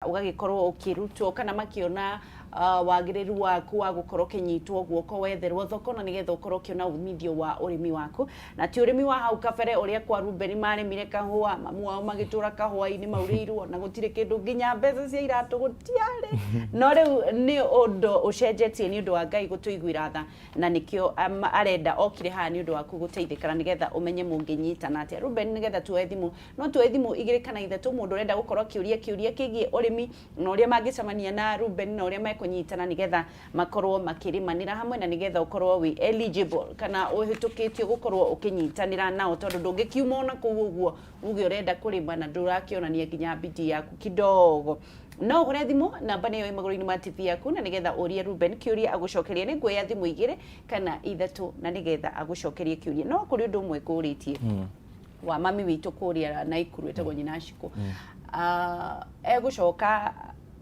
ugagikorwo ukirutwo kana makiona wagiriru waku wa gukorwo kinyitwo guoko wetherwo thoko na nigetha ukorwo kiona umithio wa urimi waku na ti urimi wa hau kabere uria kwa Ruben maremire kahua mamu wao magitura kahua-ini maurirwo na gutire kindu nginya mbeca cia iratu gutiare no riu ni undu ucenjetie ni undu wa Ngai gutuiguira tha na nikio arenda okire haha ni undu waku guteithikana nigetha umenye munginyitana atia Ruben nigetha tuwe thimu no tuwe thimu igiri kana ithatu mundu urenda gukorwo kiuria kigie urimi na uria mangicamania na Ruben na uria kunyitana nigetha makorwo makirimanira hamwe na nigetha ukorwo wi eligible kana uhitukitio gukorwo ukinyitanira nao tondu ndungikiuma na kuguo uge urenda kurima na ndurakionania nginya bidii yaku kidogo no hore thimu namba niyo imaguru-ini ma TV yaku na nigetha urie Ruben kiuria agucokerie ni ngwe ya thimu igiri kana ithatu na nigetha agucokerie kiuria no kuri undu umwe kuritie wa mami witu kuria na ikuru etagwo nyina Shiko egucoka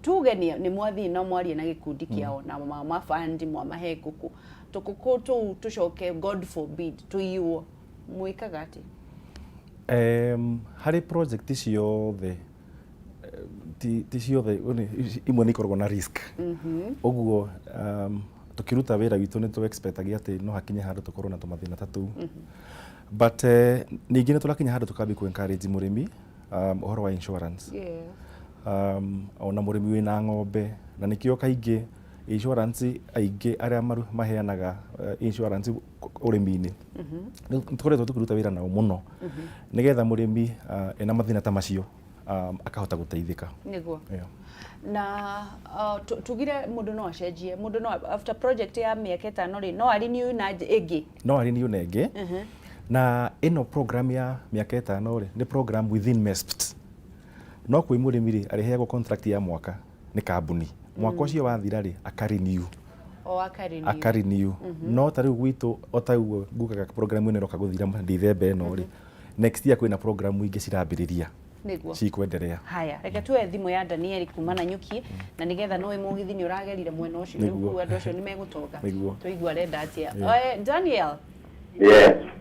tuge ni mwathi no mwarie na gikundi kiao na mafandi mahe kuku tukuku tucoke God forbid tuiwo muikaga ati hari project ciothe ti ciothe imwe ni ikoragwo na risk oguo tukiruta wira witu ni tu expectagia ati no hakinye handu tukorwo na tumathina tatu but ningi ni turakinya handu tukambi ku encourage murimi uhoro wa insurance ona murimi wina ng'ombe na nikio kaingi insurance aingi aria maheanaga insurance urimi-ini tukoretwo tukiruta wira nao muno nigetha murimi ena mathina ta macio akahota guteithika niguo na tugire mundu no acenjie mundu no after project ya miaka 5 ri no ari new na igi na ino program ya miaka 5 ri ni program within MESPT no kwi murimi ri ariheagwo contract ya mwaka ni kambuni mwaka ucio wathira ri akarenew no tariu gwitu otauo ngukaga program ino roka guthira December ino ri next year kwina program ingi cirambiriria niguo cikwenderea haya reke tuwe thimu ya Daniel kuma na nyuki na nigetha no imugithi ni uragerire mwena ucio riu andu acio ni megutoka tuigua renda atia Daniel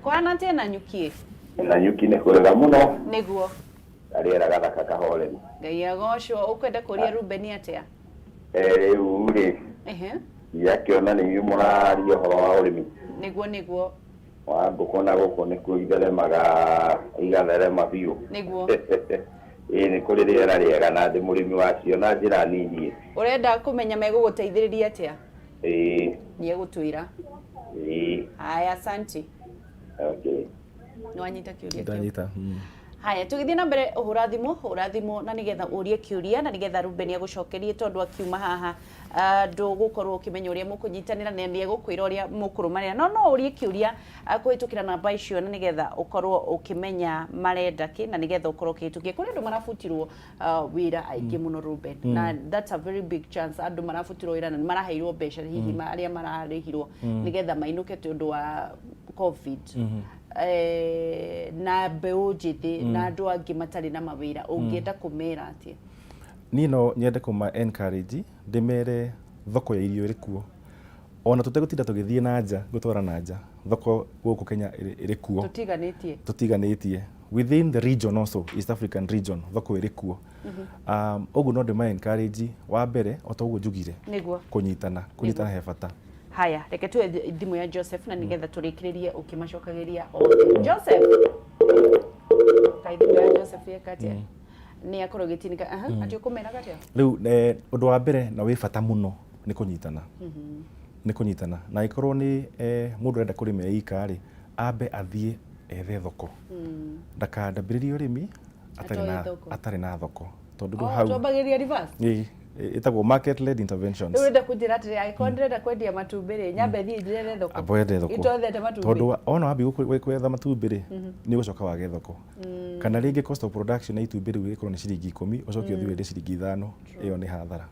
kwana tena nyuki na nyuki ni kwega muno niguo ariera gathaka kahoreri Ngai agocwo ukwenda kuria Ruben atia riu ri yakiona ni muraria horo wa urimi niguo wangu kona guko ni kuitheremaga igatherema biu niguo ni kuri riera riega na ndi murimi wacio na njira nini urenda kumenya meguguteithiriria atia ni egutwira haya asante okay no anyita kiuria ndanyita haya tugithie na mbere uhura thimu na nigetha urie kiuria na nigetha Ruben agucokerie tondu akiuma haha ndugukorwo ukimenya uria mukunyitanira na ni egukwira uria mukurumanira no urie kiuria kuhitukira namba icio na nigetha ukorwo ukimenya marenda ki na nigetha ukorwo ukihitukia kuri andu marafutirwo wira aingi muno Ruben na that's a very big chance andu marafutirwo wira na maraheirwo mbeca hihi aria mararihirwo nigetha mainuke tondu wa COVID na mbeu njithi na andu angi matari na mawira ungienda kumera atia nino nyende kuma encourage ndimere thoko ya irio iri kuo ona tutegutinda tugithie na nja gutwara na nja thoko guku Kenya iri kuo tutiganitie within the region also East African region thoko iri kuo ogu no ndima encourage wa mbere otoguo njugire kunyitana he bata haya reke tuwe thimu ya Joseph na nigetha turikiririe ukimacokagiria Joseph kaithimu ya Joseph yekatia ni akorwo gitinika ati ukumena gatia riu undu wa mbere na wi bata muno ni kunyitana na ikorwo ni mundu renda kurima ikari ambe athie ethe thoko ndakandambiririe urimi atari na thoko tondu hau tuambagiria reverse itagwo market led interventions urenda kujira atiri aikondirenda kwendia matumbiri nyambe thie njire thoko aboende thoko itothete matumbiri tondu ona wabi gwetha matumbiri ni gucoka wage thoko kana ringi cost of production ya itumbiri wikorwo ni ciringi 10 ucoke uthie wende ciringi 5 iyo ni hathara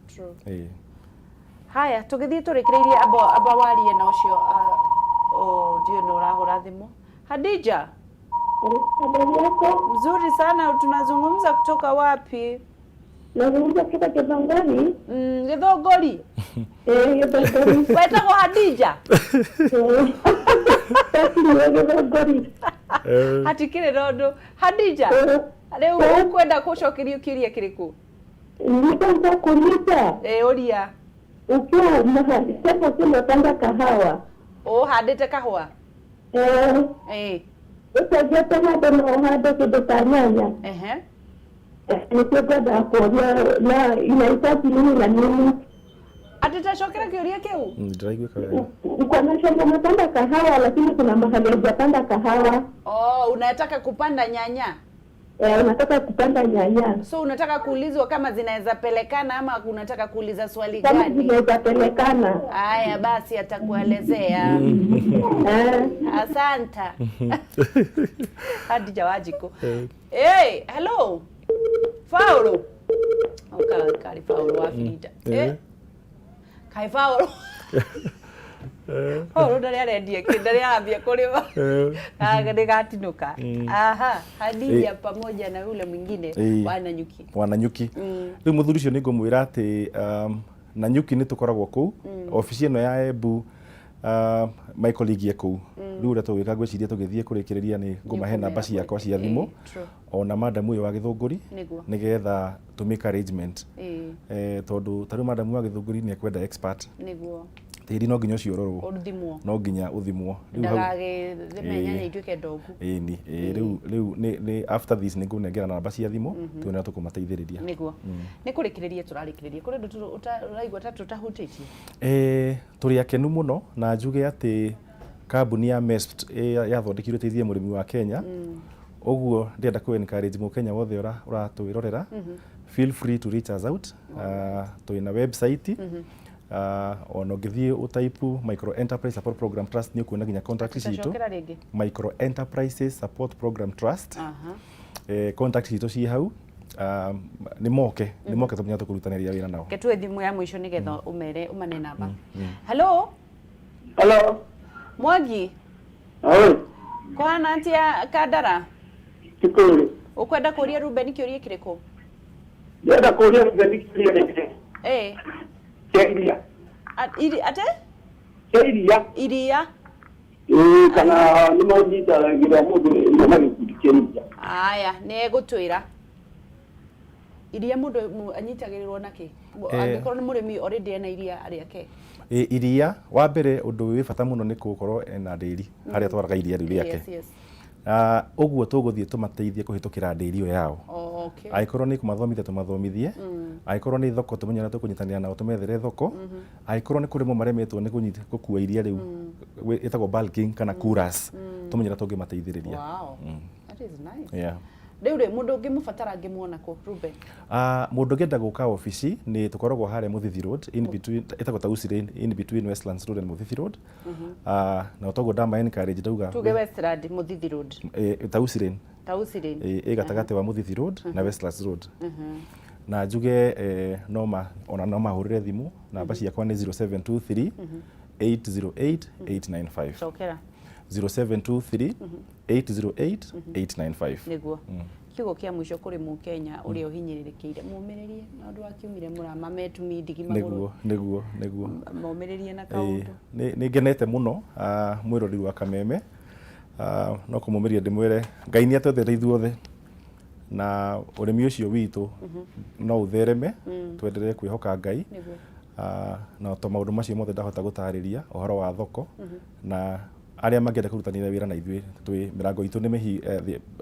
haya tugithie turikiririe aba warie na ucio ndio no urahura thimu Hadija mzuri sana tunazungumza kutoka wapi nazungumza kutoka Kizangani Githongori Githongori wetagwo Hadija Githongori hatikire rondu Hadija riu ukwenda gucokerio kiuria kiriku Nitaka kuuliza. Oria. Ukiwa mahali sasa unapanda kahawa. Handite kahua. Utaje tena ndio hadi kidogo nyanya. Nikwenda kuona na inahitaji nini na nini? Atitashokera kioria keu. Ndiraigwe kawa. Kwa nashamba napanda kahawa lakini kuna mahali hujapanda kahawa. Unataka kupanda nyanya? Unataka kupanda nyanya. So unataka kuulizwa kama zinaweza pelekana ama unataka kuuliza swali gani? Kama zinaweza pelekana. Haya basi atakuelezea. Asanta. Hadi jawajiko. Hey, hello. Paulo. Kari Paulo afida. Kai Paulo. Paulo ndari arendia kindari arambia kurima. Ndigatinuka. Aha, Hadija pamoja na yule mwingine Wananyuki. Wananyuki. Riu muthuri cio ningumwira ati Nanyuki ni tukoragwo ku ofisi ino ya Embu Michael igie ku riu ria tugika gwiciria tugithie kurikiriria ni ngumahe namba ciakwa cia thimu ona madam uyu wa Githunguri nigetha to make arrangement tondu tariu madam wa Githunguri ni ekwenda expert niguo tiri no nginya ciororwo no nginya uthimwo riu ndagage thimenya ni ituke ndogu riu ni after this ni ngunengera namba cia thimu tuone tukumateithiriria niguo ni kurikiriria turarikiriria kuri ndu uraigwa tatu tahutitie turi akenu muno na njuge ati kambuni ya MEST yathondekirwe teithie murimi wa Kenya oguo ndenda ku encourage mu Kenya wothe uratwirorera feel free to reach us out tuina website ono ngithie utaipu Micro Enterprise Support Program Trust ni kuona ginya contact citu Micro Enterprises Support Program Trust contact citu ci hau ni moke tumunya tukurutaniria wira nao ketwe thimu ya mwisho nigetha umane namba. Hello Mwangi kwana atia Kandara Kikuru ukwenda kuria Ruben kiorie kiriko ndenda kuria Ruben kiorie Iria. Iria. Kana ni maudita ngira mundu na gikudikiria. Aya, ne gutwira. Iria mundu anyitagirirwo naki? Angikorwo ni murimi already ena iria ariake. Iria wa mbere undu wi bata muno ni gukorwo ena ndiri haria twaraga iria riu riake. Yes. Oguo tuguthie tumateithie kuhitukira ndiri iyo yao. Okay. Aikorwo ni kumathomithia tumathomithie. Aikorwo ni thoko tumenyana tukunyitanira nao tumethere thoko. Aikorwo ni kurimo maremetwo ni gukua iria riu itagwo bulking kana coolers tumenyana tungimateithiriria. Wow. That is nice. Yeah. Riu mundu ngimubatara ngimuona ku Ruben. Mundu ngenda guka ofisi ni tukoragwo hare Muthithi Road in between itagwo Tausi Lane in between Westlands Road and Muthithi Road. Na utogo ndama encourage dauga tuge Westland Muthithi Road. Tausi Lane. Tausi Lane. Gatagate wa Muthithi Road na Westlands Road. Na njuge noma hurire thimu namba ciakwa ni 0723 808 895. Cokera 0723 808 895. Niguo. Kiugo kia mwisho kuri mu Kenya uri uhinyirirekeire mumiririe na andu akiumire murama metumi ndigi maguru. Niguo. Mumiririe na kaundu. Ni ngenete muno mwirori wa Kameme. No kumumiria ndimwire Ngai ni atwethere ithuothe na urimi ucio witu no uthereme twenderee kwihoka Ngai. Na to maundu macio mothe ndahota gutariria uhoro wa thoko na aria mangenda kurutanira wira na ithui twi mirango itu ni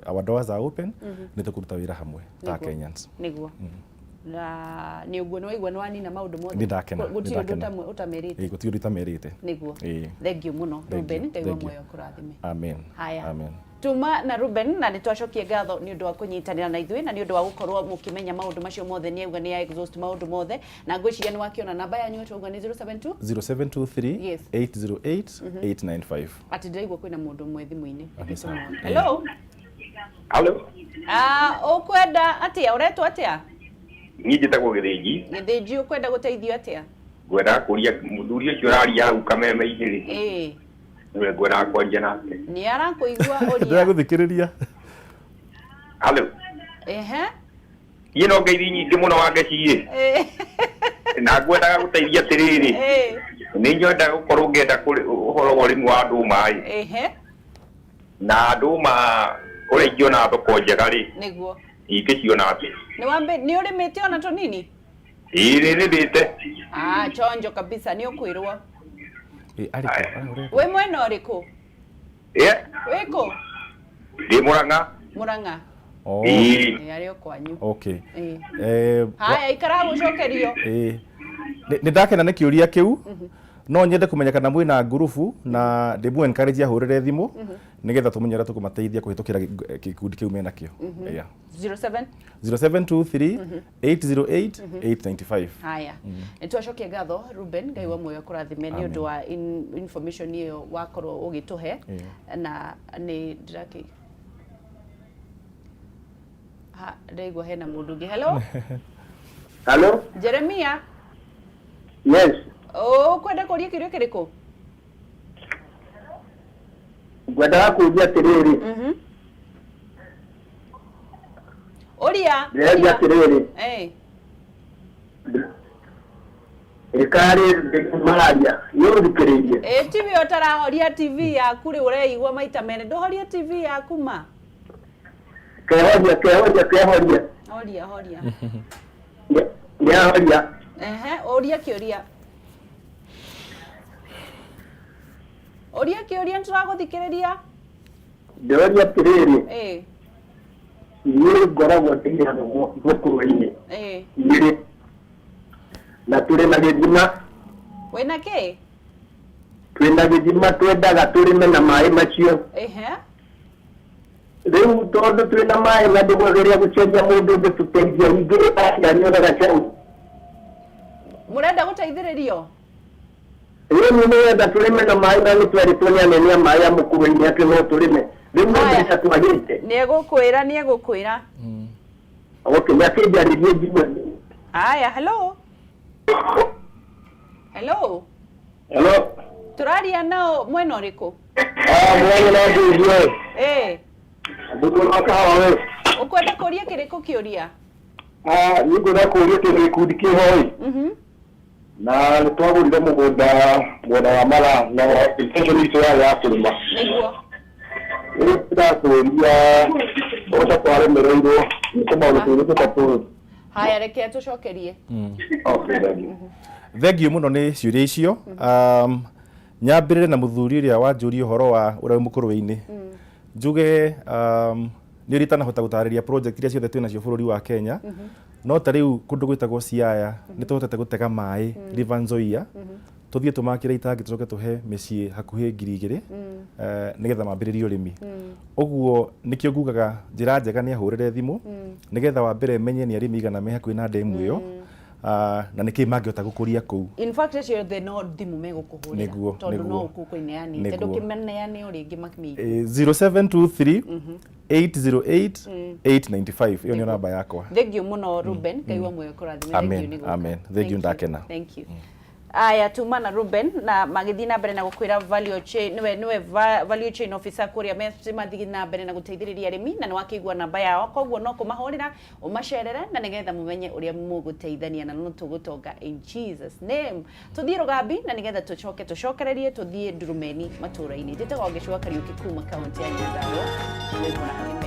our doors are open ni tukuruta wira hamwe ta Kenyans niguo na ni uguo no igwa nwani na maundu mothe gutio ndutamwe utamerite gutio ndutamerite niguo thank you muno Ruben ngai wa moyo kurathime amen amen Tuma na Ruben na nitwacokie ngatho ni undu wa kunyitanira na ithui na ni undu wa gukorwo mukimenya maundu macio mothe ni auga ni ya exhaust maundu mothe na ngwiciria ni wakiona namba yanyu tuuga ni 0723 808 895 ati ndaigua kwina mundu mwe thimu-ini hello ukwenda atia uretwo atia ni njitagwo Githinji ukwenda guteithio atia gwenda kuria muthuri ucio araria hau Kameme-ini ri niwe ngwenda kwaria nake ni arakuigua uria ndiraguthikiriria Ii no ngeithi nyingi muno wangeci na ngwendaga guteithia atiriri ni nyenda gukorwo ngenda kuri uhoro wa urimi wa nduma na nduma uri ingiona thoko njega ri niguo ingiciona ati Ni urimite ona tonini? Iri bite. Chonjo kabisa ni ukwirwo. Ariko. We mwena uriku? Weko? Ndi Murang'a. Oh. Ari okwanyu. Okay. Haya ikara gucokerio. Ni ndakena nĩ kĩũria kĩu. No nyende kũmenya kana mwĩna ngurubu na ndĩmũ encourage ahũrĩre thimũ nĩgetha tũmenye ũrĩa tũkũmateithia kũhĩtũkĩra gĩkundi kĩu mena kĩo. 0723 808 895. Haya. Nitwacokia ngatho Ruben Ngai wa muoyo kũrathime nĩ ũndũ wa information iyo wakorwo ũgĩtũhe na nĩ ndiraki Ndegwa hena mũndũ ũngĩ. Hello? Hello? Jeremia? Yes. Kwenda kũria kĩũria kĩrĩkũ? Ngwendaga kũria atĩrĩrĩ. Ũria. Ndĩrenda atĩrĩrĩ. Thirikari mararia nĩũthikĩrĩirie. TV ũtarahoria TV yaku rĩ ũreigua maita mene ndũhoria TV yaku ma. Kehoria. Horia. Nĩahoria. Ũria kĩũria. Ũria kĩũria nĩtũragũthikĩrĩria. Ndĩroria atĩrĩrĩ. Niĩ ngoragwo ndĩra mũkũrũ-inĩ. Nĩrĩ. Na tũrĩ na gĩthima. Wĩna kĩ? Twĩna gĩthima twendaga tũrĩme na maĩ macio. Rĩu tondũ twĩna maĩ na ndĩmwegeria gũcenjia mũndũ ũngĩ tũteithia ingĩ nĩonaga cau. Mũrenda gũteithĩrĩrio? Rĩu nĩwenda tũrĩme na maĩ na nĩtwerĩtwo nĩ anene a maĩ a mũkũrũ-inĩ atĩ no tũrĩme. Rĩu mbeca twagĩte. Nĩegũkwĩra. Okay, nĩakĩnjarĩrie njigua. Haya, hello. Hello. Tũraria nao mwena ũrĩkũ? Mwena na ndũire. Ndũkona kahawa we. Ũkwenda kũria kĩrĩkũ kĩũria? Niĩ ngwenda kũria gĩkundi kĩhoi. Na nĩtwagũrire mũgũnda mwena wa Mara na intention itũ yarĩ ya kũrĩma. Nĩguo. Rĩu tũrakũria ũrĩa twarĩmĩrĩirwo nĩ kũmaũndũ tũrĩte tatũ. Haya reke tũcokerie. Thengiũ mũno nĩ ciũria icio. Nyambĩrĩre na mũthuri ũrĩa wanjũria ũhoro wa ũrĩa mũkũrũ-inĩ. Njuge nĩ ũritanahota gũtarĩria project iria ciothe twĩnacio bũrũri wa Kenya. No ta rĩu kũndũ gwĩtagwo Siaya nĩ tũhotete gũtega maĩ River Nzoia. Tũthiĩ tũmakĩre itangi tũcoke tũhe mĩciĩ hakuhĩ 2,000 nĩgetha mambĩrĩrie ũrĩmi. Ũguo nĩkĩo ngugaga njĩra njega nĩ ahũrĩre thimũ nĩgetha wa mbere menye nĩ arĩmi igana me hakuhĩ na ndemu ĩyo. Na nĩkĩ mangĩhota gũkũria kũu. In fact acio the no thimũ megũkũhũrĩra tondũ no ũkũkũineani tondũ kĩmeneane ũrĩa ingĩ makĩmĩigua. 0723 808 895 ĩyo nĩ namba yakwa. Thengiũ mũno Ruben Ngai wa muoyo kũrathime. Amen. Thengiũ ndakena. Thank you. Aya tuma na Ruben na magĩthiĩ na mbere na gũkwĩra value chain nĩwe value chain officer kũrĩa mathiĩ na mbere na gũteithĩrĩria arĩmi na nĩwakĩigua namba yao koguo no kũmahũrĩra ũmacerere na nĩgetha mũmenye ũrĩa mũgũteithania na no tũgũtonga in Jesus name. Tũthiĩ rũgambi na nĩgetha tũcokererie tũthiĩ Ndurumeni matũra-inĩ. Njĩtagwo Gĩcũa Kariuki kuma kaunti ya Nyandarua.